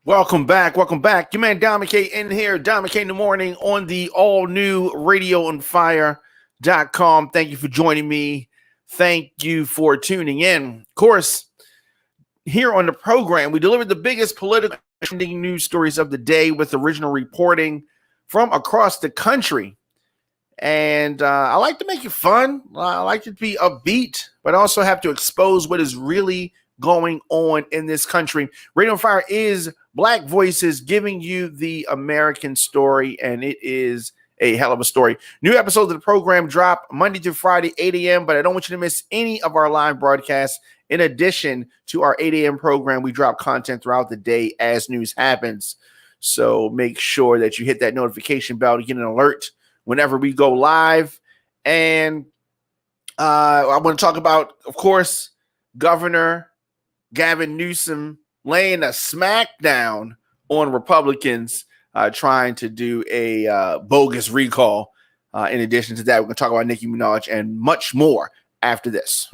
Welcome back. Welcome back. Your man Dom McKay in here. Dom McKay in the morning on the all-new radioonfire.com. Thank you for joining me. Thank you for tuning in. Of course, here on the program, we deliver the biggest political trending news stories of the day with original reporting from across the country. And I like to make it fun. I like to be upbeat, but I also have to expose what is really going on in this country. Radio on Fire is Black voices giving you the American story, and it is a hell of a story. New episodes of the program drop Monday through Friday, 8 a.m., but I don't want you to miss any of our live broadcasts. In addition to our 8 a.m. program, we drop content throughout the day as news happens. So make sure that you hit that notification bell to get an alert whenever we go live. And I want to talk about, of course, Governor Gavin Newsom laying a smackdown on Republicans trying to do a bogus recall. In addition to that, we're going to talk about Nicki Minaj and much more after this.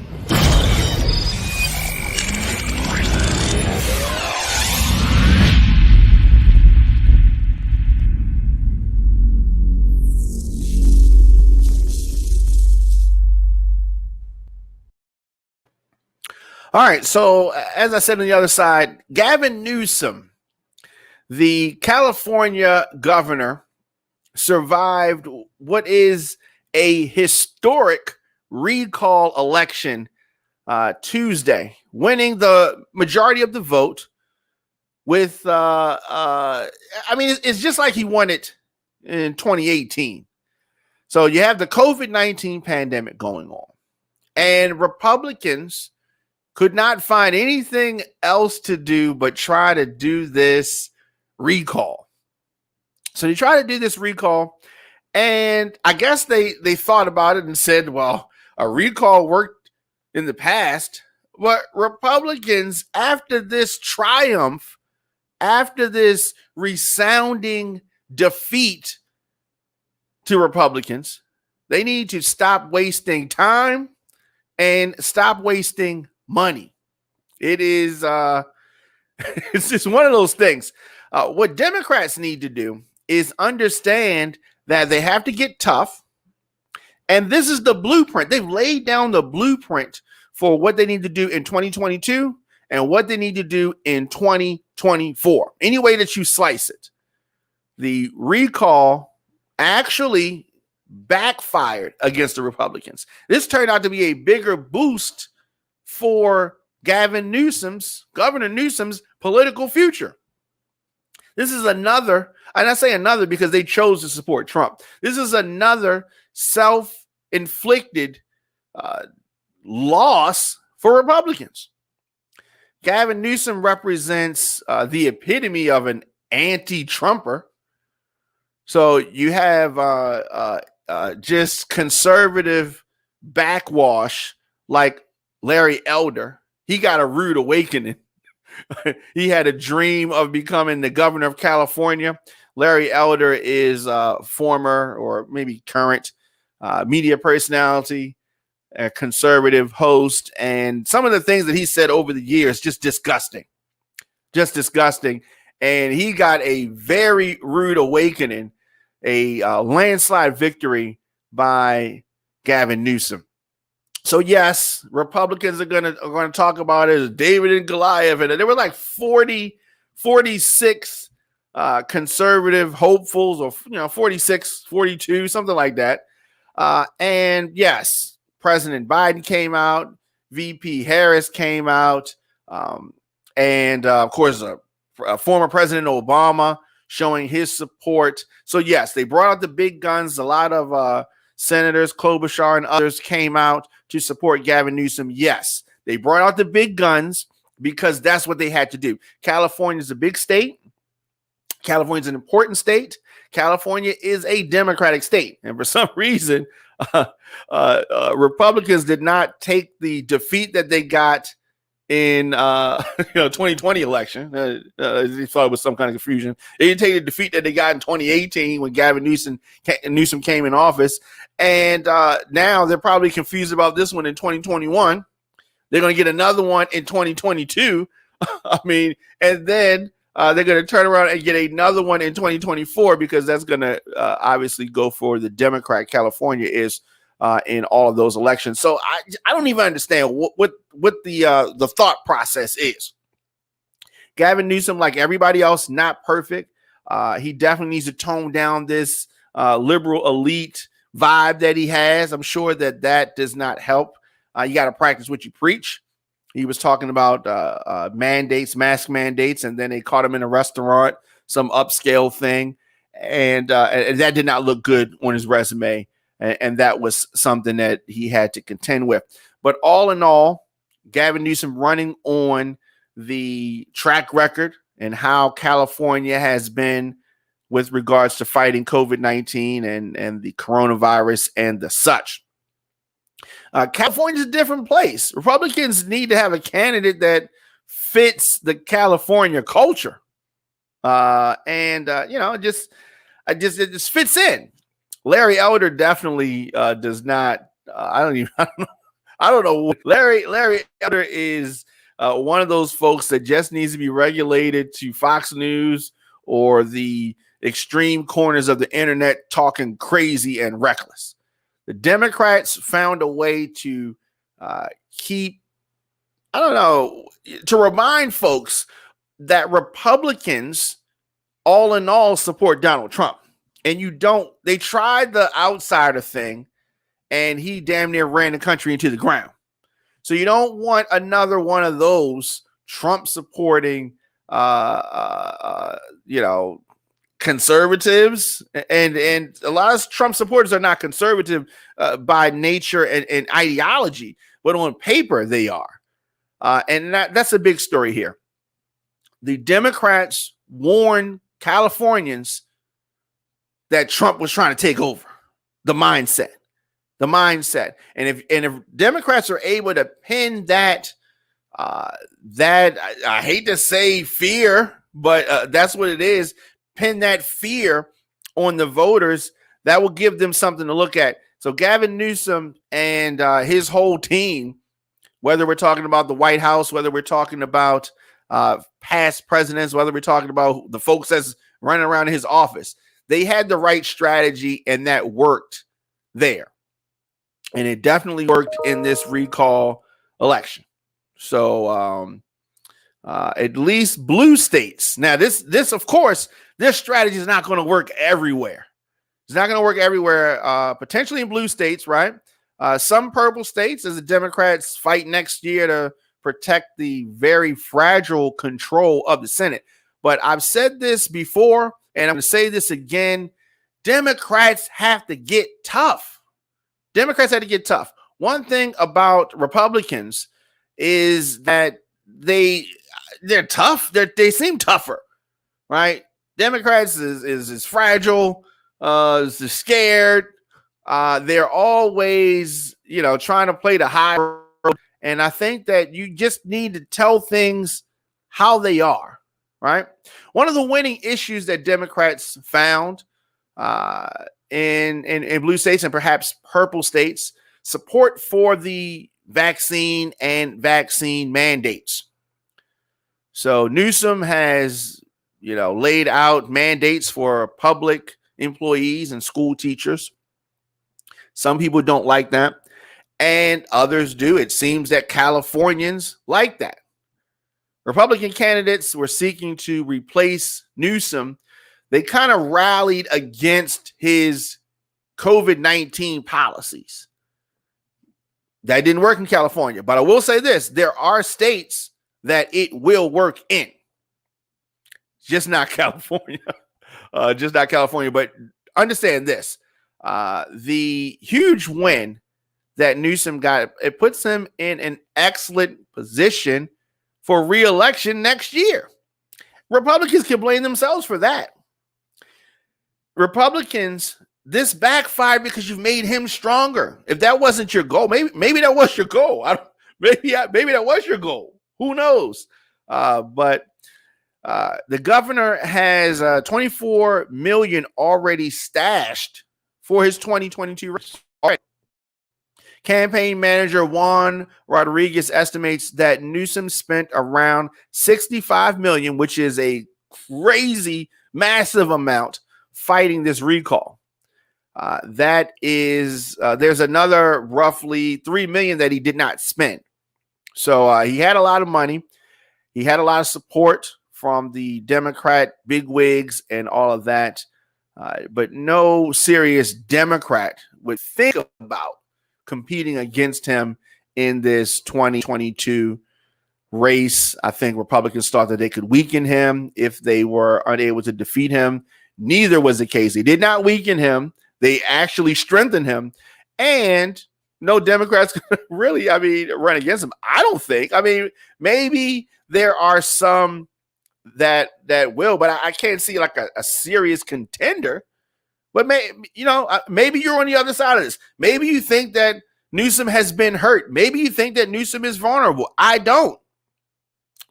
All right, so as I said on the other side, Gavin Newsom, the California governor, survived what is a historic recall election Tuesday, winning the majority of the vote with, it's just like he won it in 2018. So you have the COVID-19 pandemic going on, and Republicans could not find anything else to do but try to do this recall. So they tried to do this recall, and I guess they thought about it and said, well, a recall worked in the past, but Republicans, after this triumph, after this resounding defeat to Republicans, they need to stop wasting time and stop wasting money. It is it's just one of those things. What Democrats need to do is understand that they have to get tough, and this is the blueprint. They've laid down the blueprint for what they need to do in 2022 and what they need to do in 2024. Any way that you slice it, the recall actually backfired against the Republicans. This turned out to be a bigger boost for Governor Newsom's political future. This is another, and I say another because they chose to support Trump. This is another self-inflicted loss for Republicans. Gavin Newsom represents the epitome of an anti-Trumper. So you have just conservative backwash like Larry Elder. He got a rude awakening. He had a dream of becoming the governor of California. Larry Elder is a former or maybe current media personality, a conservative host, and some of the things that he said over the years, just disgusting. And he got a very rude awakening, a landslide victory by Gavin Newsom. So yes, Republicans are going to talk about it as David and Goliath, and there were like 46 conservative hopefuls, or 46, 42, something like that. And yes, President Biden came out, VP Harris came out, and of course, former President Obama showing his support. So yes, they brought out the big guns. A lot of Senators Klobuchar and others came out to support Gavin Newsom. Yes, they brought out the big guns because that's what they had to do. California is a big state. California is an important state. California is a Democratic state. And for some reason, Republicans did not take the defeat that they got in 2020 election. They thought it was some kind of confusion. They didn't take the defeat that they got in 2018 when Gavin Newsom came in office. And now they're probably confused about this one in 2021. They're going to get another one in 2022. And then they're going to turn around and get another one in 2024 because that's going to obviously go for the Democrat. California is in all of those elections. So I don't even understand what the thought process is. Gavin Newsom, like everybody else, not perfect. He definitely needs to tone down this liberal elite vibe that he has. I'm sure that does not help. You got to practice what you preach. He was talking about mandates, mask mandates, and then they caught him in a restaurant, some upscale thing, and that did not look good on his resume, and that was something that he had to contend with. But all in all, Gavin Newsom running on the track record and how California has been with regards to fighting COVID-19 and the coronavirus and the such. California's a different place. Republicans need to have a candidate that fits the California culture. It just fits in. Larry Elder definitely does not. I don't know. Larry Elder is one of those folks that just needs to be regulated to Fox News or the extreme corners of the internet talking crazy and reckless. The Democrats found a way to to remind folks that Republicans, all in all, support Donald Trump. And they tried the outsider thing, and he damn near ran the country into the ground. So you don't want another one of those Trump supporting, conservatives, and a lot of Trump supporters are not conservative by nature and ideology, but on paper they are. And that's a big story here. The Democrats warned Californians that Trump was trying to take over the mindset. And if Democrats are able to pin that I hate to say fear, but that's what it is, pin that fear on the voters, that will give them something to look at. So Gavin Newsom and his whole team, whether we're talking about the White House, whether we're talking about past presidents, whether we're talking about the folks that's running around in his office, they had the right strategy, and that worked there. And it definitely worked in this recall election. So at least blue states. Now, this of course, this strategy is not going to work everywhere. It's not going to work everywhere, potentially in blue states, right? Some purple states, as the Democrats fight next year to protect the very fragile control of the Senate. But I've said this before, and I'm going to say this again. Democrats have to get tough. One thing about Republicans is that they're tough. They seem tougher, right? Democrats is fragile, is scared. They're always, trying to play the high road. And I think that you just need to tell things how they are, right? One of the winning issues that Democrats found in blue states and perhaps purple states, support for the vaccine and vaccine mandates. So Newsom has, laid out mandates for public employees and school teachers. Some people don't like that, and others do. It seems that Californians like that. Republican candidates were seeking to replace Newsom. They kind of rallied against his COVID-19 policies. That didn't work in California, but I will say this: there are states that it will work in. Just not California. But understand this. The huge win that Newsom got, it puts him in an excellent position for re-election next year. Republicans can blame themselves for that. Republicans, this backfired because you've made him stronger. If that wasn't your goal, maybe that was your goal. Maybe that was your goal. Who knows? But the governor has $24 million already stashed for his 2022 race. Campaign manager Juan Rodriguez estimates that Newsom spent around $65 million, which is a crazy, massive amount fighting this recall. There's another roughly $3 million that he did not spend. So he had a lot of money. He had a lot of support from the Democrat bigwigs and all of that. But no serious Democrat would think about competing against him in this 2022 race. I think Republicans thought that they could weaken him if they were unable to defeat him. Neither was the case. They did not weaken him. They actually strengthened him. And no Democrats really, run against him. I don't think. Maybe there are some that will, but I can't see like a serious contender. But maybe you're on the other side of this. Maybe you think that Newsom has been hurt. Maybe you think that Newsom is vulnerable. I don't.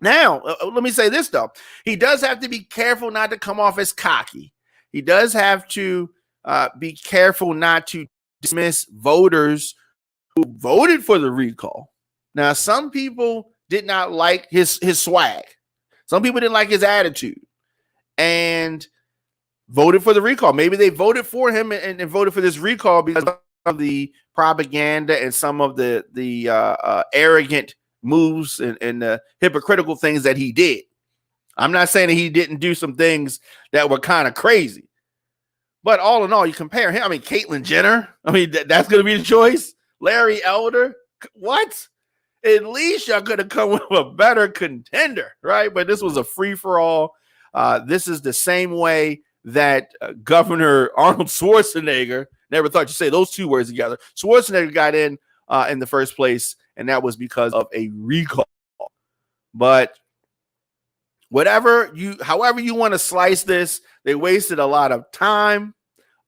Now, let me say this, though. He does have to be careful not to come off as cocky. He does have to be careful not to dismiss voters who voted for the recall. Now, some people did not like his swag. Some people didn't like his attitude and voted for the recall. Maybe they voted for him and voted for this recall because of the propaganda and some of the arrogant moves and the hypocritical things that he did. I'm not saying that he didn't do some things that were kind of crazy, but all in all, you compare him. Caitlyn Jenner. That's going to be the choice. Larry Elder. What? At least y'all could have come with a better contender, right? But this was a free-for-all. This is the same way that Governor Arnold Schwarzenegger, never thought you'd say those two words together, Schwarzenegger got in the first place, and that was because of a recall. But however you want to slice this, they wasted a lot of time,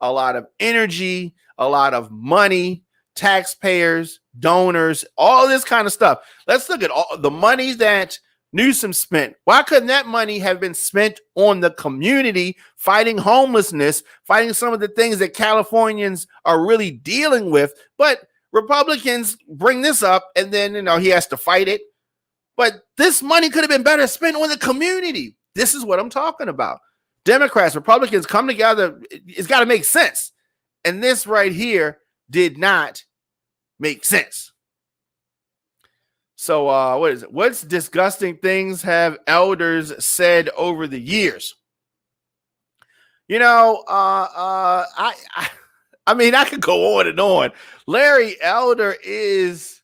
a lot of energy, a lot of money, taxpayers, donors, all this kind of stuff. Let's look at all the money that Newsom spent. Why couldn't that money have been spent on the community, fighting homelessness, fighting some of the things that Californians are really dealing with? But Republicans bring this up, and then he has to fight it. But this money could have been better spent on the community. This is what I'm talking about. Democrats, Republicans come together. It's got to make sense. And this right here did not make sense. So what is it? What's disgusting things have elders said over the years? I could go on and on. Larry Elder is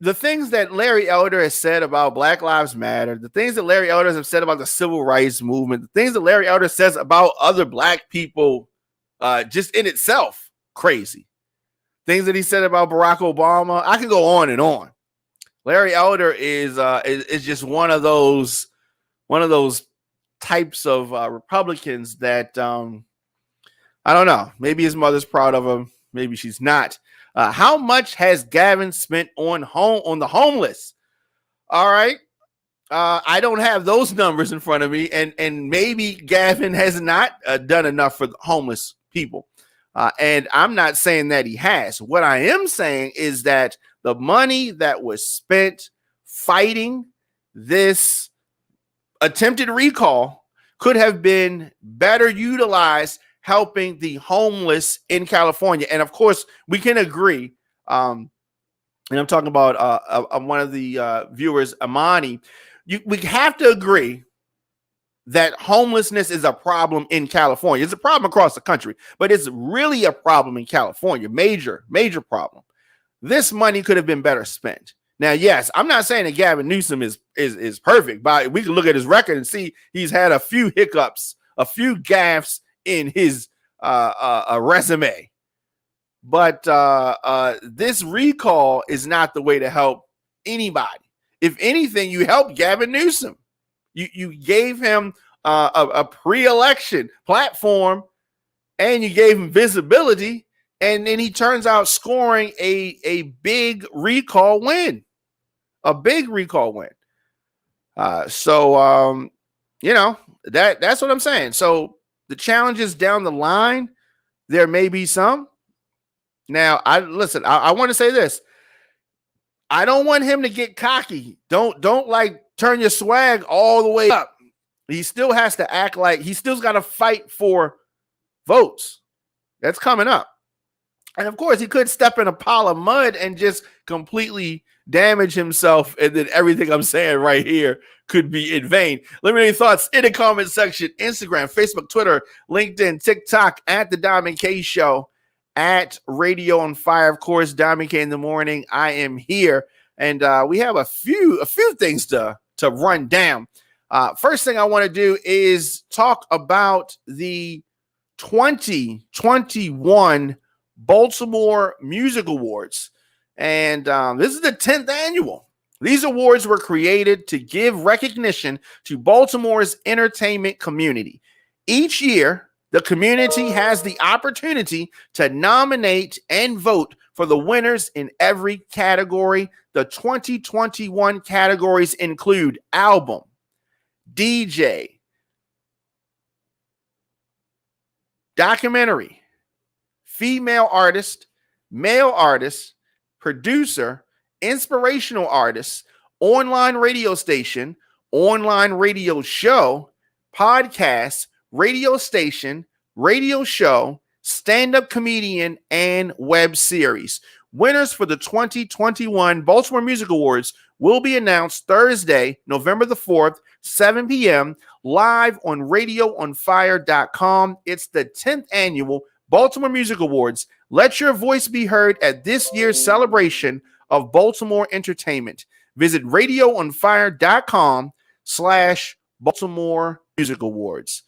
the things that Larry Elder has said about Black Lives Matter, the things that Larry Elder has said about the civil rights movement, the things that Larry Elder says about other Black people, just in itself, crazy. Things that he said about Barack Obama. I can go on and on. Larry Elder is just one of those types of Republicans that I don't know. Maybe his mother's proud of him. Maybe she's not. How much has Gavin spent on the homeless? All right. I don't have those numbers in front of me, and maybe Gavin has not done enough for the homeless people. And I'm not saying that he has. What I am saying is that the money that was spent fighting this attempted recall could have been better utilized helping the homeless in California. And of course, we can agree. And I'm talking about one of the viewers, Amani. We have to agree that homelessness is a problem in California. It's a problem across the country, but it's really a problem in California. Major problem. This money could have been better spent. Now, yes, I'm not saying that Gavin Newsom is perfect, but we can look at his record and see he's had a few hiccups, a few gaffes in his resume. But this recall is not the way to help anybody. If anything, you help Gavin Newsom. You gave him a pre-election platform, and you gave him visibility, and then he turns out scoring a big recall win. A big recall win. That's what I'm saying. So the challenges down the line, there may be some. Now, I want to say this. I don't want him to get cocky. Don't like turn your swag all the way up He still has to act like he still's got to fight for votes. That's coming up. And of course, he could step in a pile of mud and just completely damage himself. And then everything I'm saying right here could be in vain. Let me know your thoughts in the comment section. Instagram, Facebook, Twitter, LinkedIn, TikTok, at The Diamond K Show, at Radio on Fire. Of course, Diamond K in the morning. I am here. And we have a few things to run down. First thing I want to do is talk about the 2021 Baltimore Music Awards. And this is the 10th annual. These awards were created to give recognition to Baltimore's entertainment community. Each year, the community has the opportunity to nominate and vote for the winners in every category. The 2021 categories include album, DJ, documentary, female artist, male artist, producer, inspirational artist, online radio station, online radio show, podcast, radio station, radio show, stand-up comedian, and web series. Winners for the 2021 Baltimore Music Awards will be announced Thursday, November the 4th, 7 p.m., live on radioonfire.com. It's the 10th annual Baltimore Music Awards. Let your voice be heard at this year's celebration of Baltimore entertainment. Visit radioonfire.com/Baltimore Music Awards.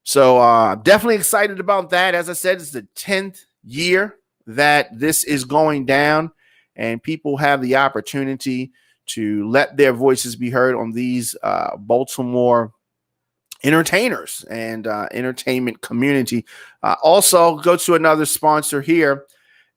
So definitely excited about that. As I said, it's the 10th year that this is going down, and people have the opportunity to let their voices be heard on these Baltimore entertainers and entertainment community. Also, go to another sponsor here.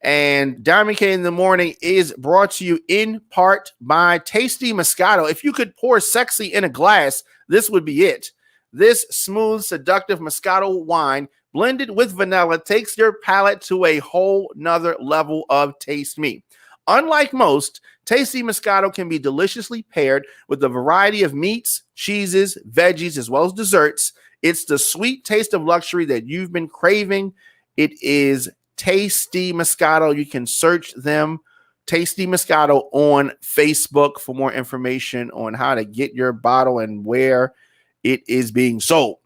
And Diamond K in the Morning is brought to you in part by Tasty Moscato. If you could pour sexy in a glass, this would be it. This smooth, seductive Moscato wine blended with vanilla takes your palate to a whole nother level of taste me. Unlike most, Tasty Moscato can be deliciously paired with a variety of meats, cheeses, veggies, as well as desserts. It's the sweet taste of luxury that you've been craving. It is Tasty Moscato. You can search them, Tasty Moscato, on Facebook for more information on how to get your bottle and where it is being sold.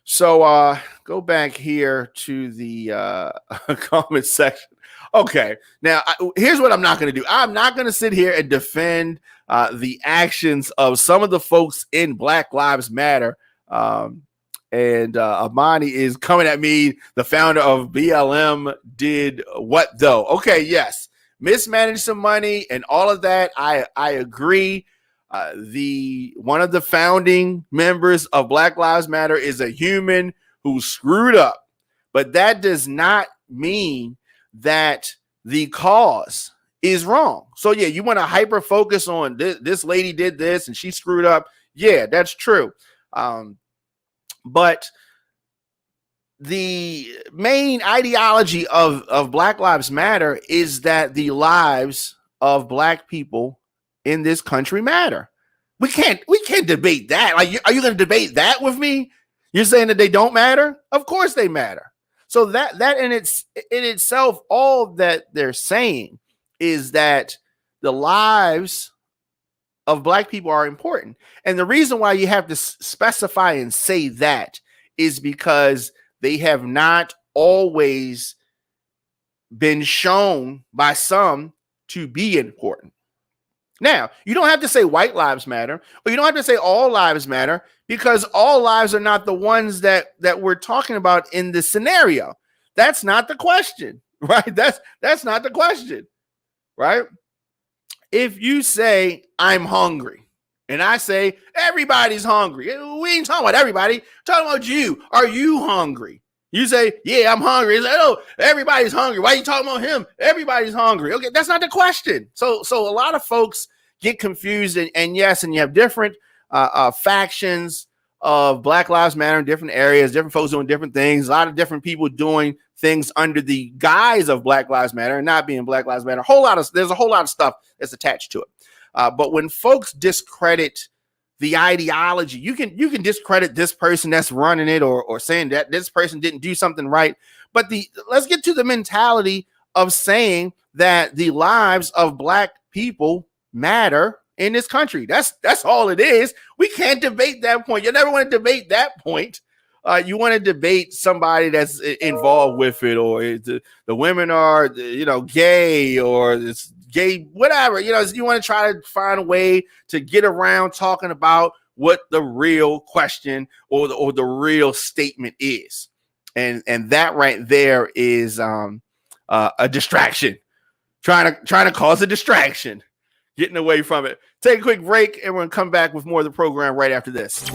So go back here to the comment section. Okay, now here's what I'm not going to do. I'm not going to sit here and defend the actions of some of the folks in Black Lives Matter. And Amani is coming at me. The founder of BLM did what though? Okay, yes, mismanaged some money and all of that. I agree. One of the founding members of Black Lives Matter is a human who screwed up, but that does not mean that the cause is wrong. So yeah, you want to hyper focus on this lady did this and she screwed up. Yeah, that's true. But the main ideology of Black Lives Matter is that the lives of Black people in this country matter. We can't debate that. Like, are you going to debate that with me? You're saying that they don't matter? Of course they matter. So that in itself, all that they're saying is that the lives of Black people are important. And the reason why you have to specify and say that is because they have not always been shown by some to be important. Now, you don't have to say white lives matter, or you don't have to say all lives matter, because all lives are not the ones that we're talking about in this scenario. That's not the question, right? That's not the question, right? If you say, I'm hungry, and I say, everybody's hungry. We ain't talking about everybody. We're talking about you. Are you hungry? You say, yeah, I'm hungry. It's like, oh, everybody's hungry. Why are you talking about him? Everybody's hungry. Okay, that's not the question. So a lot of folks get confused, and yes, and you have different factions of Black Lives Matter in different areas, different folks doing different things, a lot of different people doing things under the guise of Black Lives Matter and not being Black Lives Matter. There's a whole lot of stuff that's attached to it. But when folks discredit the ideology. You can discredit this person that's running it, or saying that this person didn't do something right. But let's get to the mentality of saying that the lives of Black people matter in this country. That's all it is. We can't debate that point. You never want to debate that point. You want to debate somebody that's involved with it, or the women are, gay, or it's gay, whatever. You want to try to find a way to get around talking about what the real question or the real statement is. And that right there is a distraction, trying to cause a distraction, getting away from it. Take a quick break, and we're going to come back with more of the program right after this.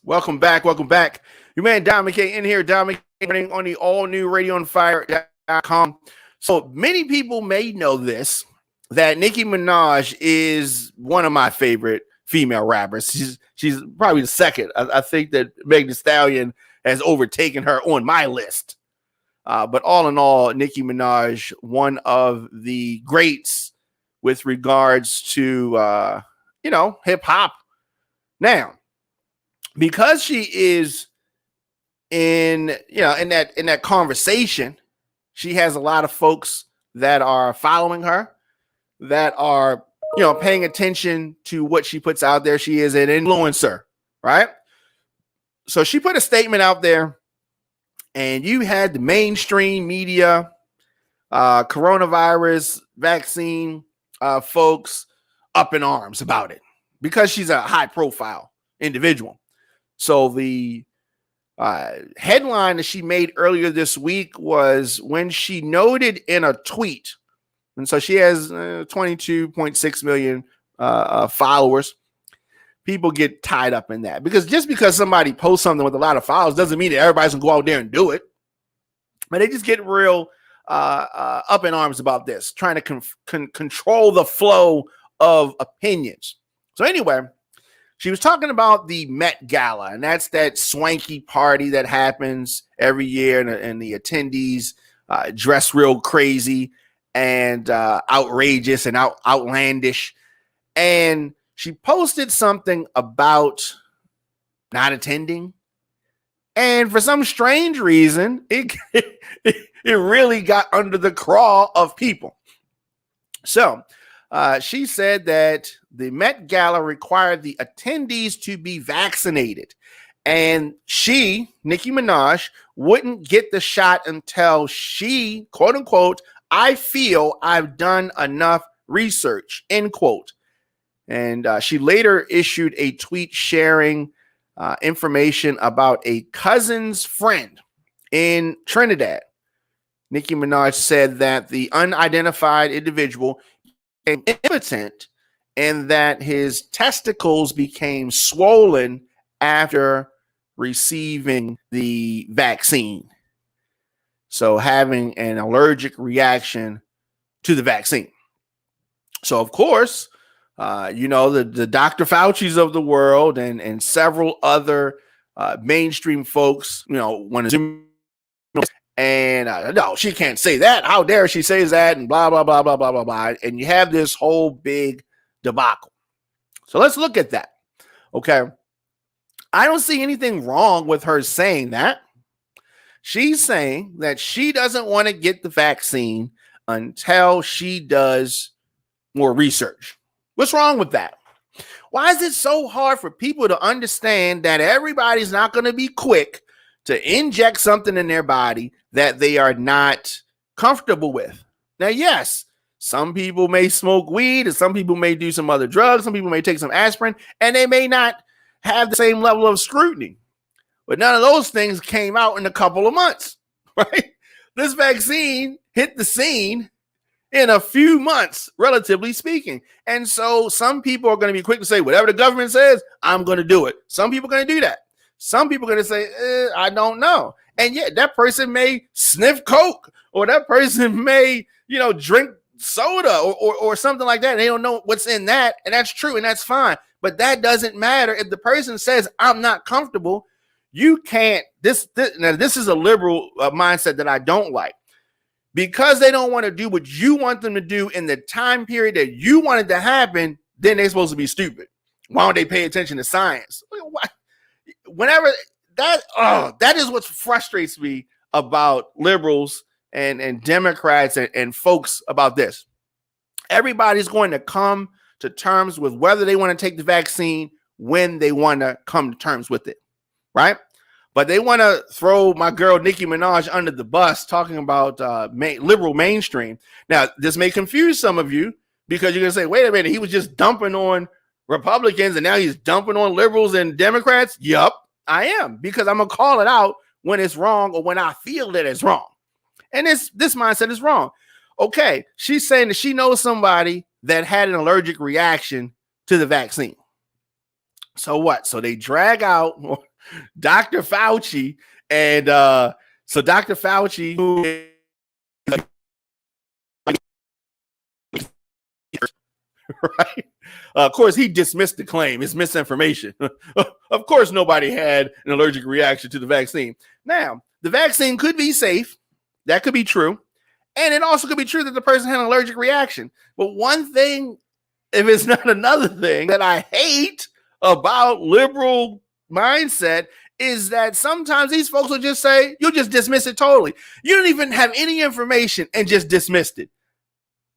Welcome back. Your man Don McKay in here. Don McKay on the all-new RadioOnFire.com. So many people may know this, that Nicki Minaj is one of my favorite female rappers. She's probably the second. I think that Meg Thee Stallion has overtaken her on my list. But all in all, Nicki Minaj, one of the greats with regards to hip hop. Now, because she is in that conversation, she has a lot of folks that are following her, that are paying attention to what she puts out there. She is an influencer, right? So she put a statement out there, and you had the mainstream media, coronavirus vaccine folks up in arms about it because she's a high profile individual. So the headline that she made earlier this week was when she noted in a tweet, and so she has 22.6 million followers. People get tied up in that because just because somebody posts something with a lot of followers doesn't mean that everybody's gonna go out there and do it. But they just get real up in arms about this, trying to control the flow of opinions. So anyway, she was talking about the Met Gala, and that's that swanky party that happens every year, and the attendees dress real crazy and outrageous and outlandish. And she posted something about not attending, and for some strange reason, it really got under the craw of people. So she said that the Met Gala required the attendees to be vaccinated, and she, Nicki Minaj, wouldn't get the shot until she, quote unquote, I feel I've done enough research, end quote. And she later issued a tweet sharing information about a cousin's friend in Trinidad. Nicki Minaj said that the unidentified individual became impotent and that his testicles became swollen after receiving the vaccine. So having an allergic reaction to the vaccine. So of course, the Dr. Fauci's of the world and several other mainstream folks, want to, and no, she can't say that. How dare she say that? And blah, blah, blah, blah, blah, blah, blah. And you have this whole big debacle. So let's look at that. Okay. I don't see anything wrong with her saying that. She's saying that she doesn't want to get the vaccine until she does more research. What's wrong with that? Why is it so hard for people to understand that everybody's not going to be quick to inject something in their body that they are not comfortable with? Now, yes, some people may smoke weed, and some people may do some other drugs. Some people may take some aspirin, and they may not have the same level of scrutiny. But none of those things came out in a couple of months, right? This vaccine hit the scene in a few months, relatively speaking. And so some people are going to be quick to say, whatever the government says, I'm going to do it. Some people are going to do that. Some people are going to say, I don't know. And yet that person may sniff Coke, or that person may, drink soda or something like that. And they don't know what's in that. And that's true. And that's fine. But that doesn't matter. If the person says, I'm not comfortable, You can't, now this is a liberal mindset that I don't like. Because they don't want to do what you want them to do in the time period that you want it to happen, then they're supposed to be stupid. Why don't they pay attention to science? Whenever that is what frustrates me about liberals and Democrats and folks about this. Everybody's going to come to terms with whether they want to take the vaccine when they want to come to terms with it, right? But they want to throw my girl Nicki Minaj under the bus talking about liberal mainstream. Now, this may confuse some of you because you're going to say, wait a minute, he was just dumping on Republicans and now he's dumping on liberals and Democrats. Yup, I am, because I'm going to call it out when it's wrong or when I feel that it's wrong. And this mindset is wrong. Okay, she's saying that she knows somebody that had an allergic reaction to the vaccine. So what? So they drag out Dr. Fauci, and so Dr. Fauci, who right? Of course, he dismissed the claim. It's misinformation. Of course, nobody had an allergic reaction to the vaccine. Now, the vaccine could be safe. That could be true. And it also could be true that the person had an allergic reaction. But one thing, if it's not another thing, that I hate about liberal mindset is that sometimes these folks will just say, you'll just dismiss it totally. You don't even have any information and just dismissed it.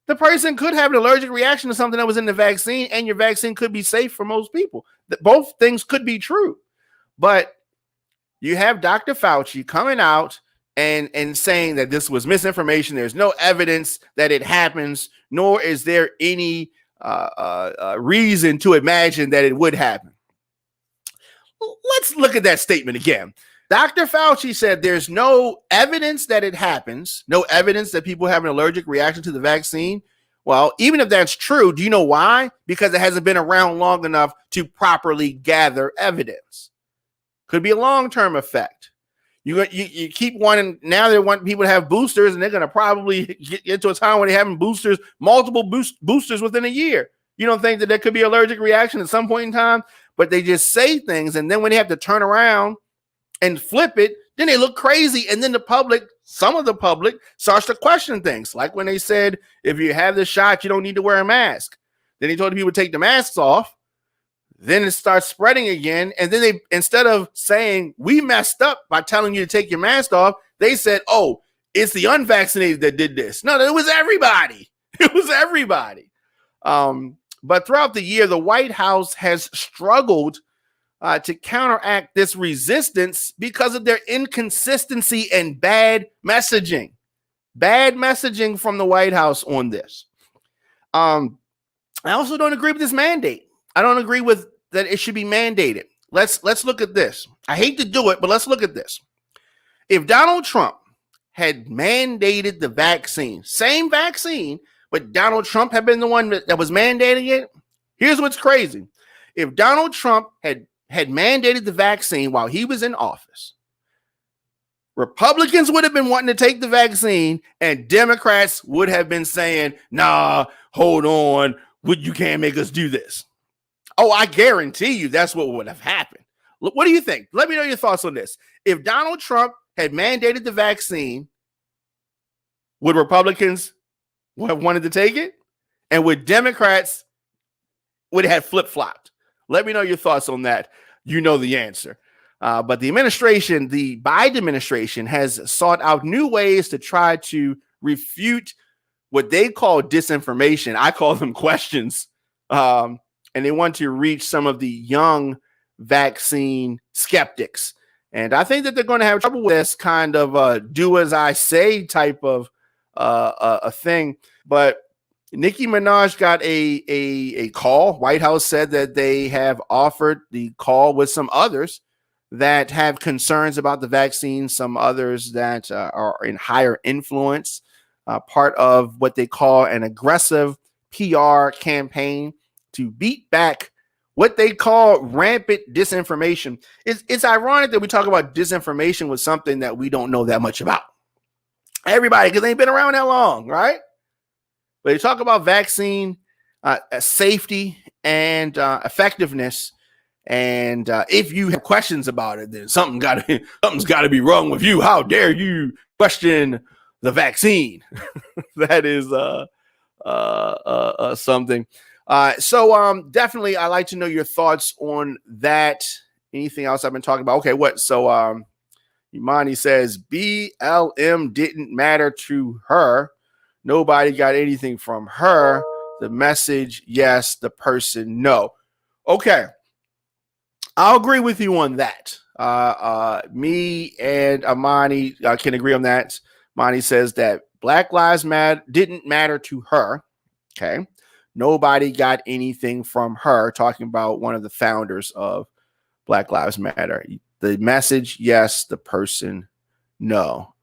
The person could have an allergic reaction to something that was in the vaccine, and your vaccine could be safe for most people. Both things could be true. But you have Dr. Fauci coming out and saying that this was misinformation. There's no evidence that it happens, nor is there any reason to imagine that it would happen. Let's look at that statement again. Dr. Fauci said there's no evidence that it happens, no evidence that people have an allergic reaction to the vaccine. Well, even if that's true, do you know why? Because it hasn't been around long enough to properly gather evidence. Could be a long-term effect. You keep wanting, now they want people to have boosters, and they're going to probably get to a time when they're having boosters, multiple boosters within a year. You don't think that there could be allergic reaction at some point in time? But they just say things, and then when they have to turn around and flip it, then they look crazy. And then the public, some of the public, starts to question things. Like when they said, if you have the shot, you don't need to wear a mask. Then they told the people to take the masks off. Then it starts spreading again. And then they, instead of saying, we messed up by telling you to take your mask off, they said, oh, it's the unvaccinated that did this. No, it was everybody. It was everybody. But throughout the year, the White House has struggled to counteract this resistance because of their inconsistency and bad messaging. Bad messaging from the White House on this. I also don't agree with this mandate. I don't agree with that it should be mandated. Let's look at this. I hate to do it, but let's look at this. If Donald Trump had mandated the vaccine, same vaccine, but Donald Trump had been the one that was mandating it, here's what's crazy. If Donald Trump had mandated the vaccine while he was in office, Republicans would have been wanting to take the vaccine, and Democrats would have been saying, nah, hold on, you can't make us do this. Oh, I guarantee you that's what would have happened. What do you think? Let me know your thoughts on this. If Donald Trump had mandated the vaccine, would Republicans have wanted to take it? And would Democrats would have flip-flopped? Let me know your thoughts on that. You know the answer. But the administration, the Biden administration, has sought out new ways to try to refute what they call disinformation. I call them questions. And they want to reach some of the young vaccine skeptics. And I think that they're going to have trouble with this kind of do as I say type of a thing. But Nicki Minaj got a call. White House said that they have offered the call with some others that have concerns about the vaccine, some others that are in higher influence, part of what they call an aggressive PR campaign to beat back what they call rampant disinformation. It's ironic that we talk about disinformation with something that we don't know that much about. Everybody, because they ain't been around that long, right? But they talk about vaccine safety and effectiveness, And if you have questions about it, then something's got to be wrong with you. How dare you question the vaccine? That is something. So definitely, I'd like to know your thoughts on that. Anything else I've been talking about? Okay, what? So Imani says BLM didn't matter to her. Nobody got anything from her. The message, yes. The person, no. Okay. I'll agree with you on that. Me and Amani can agree on that. Amani says that Black Lives Matter didn't matter to her. Okay. Nobody got anything from her, talking about one of the founders of Black Lives Matter. The message, yes. The person, no.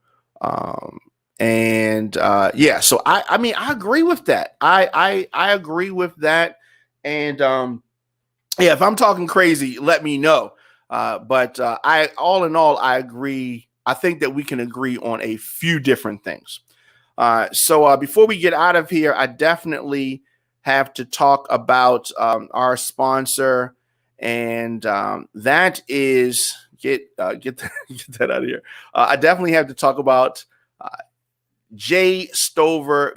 Yeah, so I mean, I agree with that. I agree with that. And yeah, if I'm talking crazy, let me know. But I, all in all, I agree. I think that we can agree on a few different things. So before we get out of here, I definitely have to talk about our sponsor, and that is get that out of here. I definitely have to talk about Jay Stover,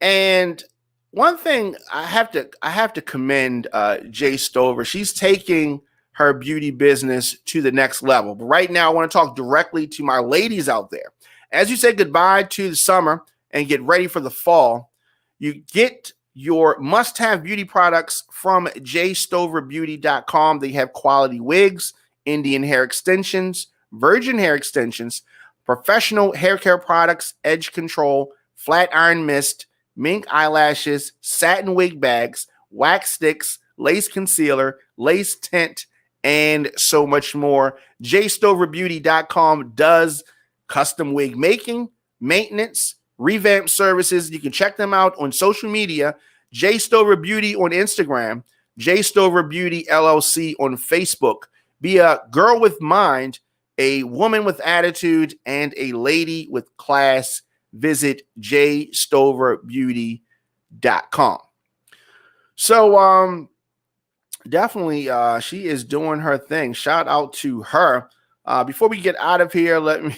and one thing I have to commend Jay Stover. She's taking her beauty business to the next level. But right now, I want to talk directly to my ladies out there. As you say goodbye to the summer and get ready for the fall, you get your must-have beauty products from jstoverbeauty.com. They have quality wigs, Indian hair extensions, virgin hair extensions, professional hair care products, edge control, flat iron mist, mink eyelashes, satin wig bags, wax sticks, lace concealer, lace tint, and so much more. jstoverbeauty.com does custom wig making, maintenance, revamp services. You can check them out on social media. J Stover Beauty on Instagram, J Stover Beauty LLC on Facebook. Be a girl with mind, a woman with attitude, and a lady with class. Visit jstoverbeauty.com. So definitely she is doing her thing. Shout out to her. Before we get out of here, let me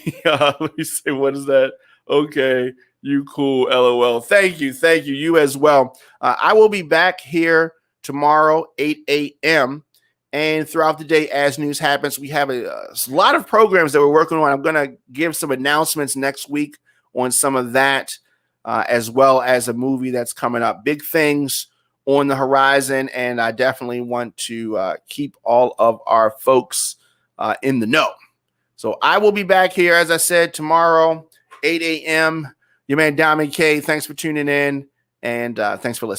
say, what is that? Okay, you cool, LOL. Thank you, you as well. I will be back here tomorrow, 8 a.m. and throughout the day as news happens. We have a lot of programs that we're working on. I'm going to give some announcements next week on some of that, as well as a movie that's coming up. Big things on the horizon, and I definitely want to keep all of our folks in the know. So I will be back here, as I said, tomorrow, 8 a.m. Your man, Diamond K. Thanks for tuning in, and thanks for listening.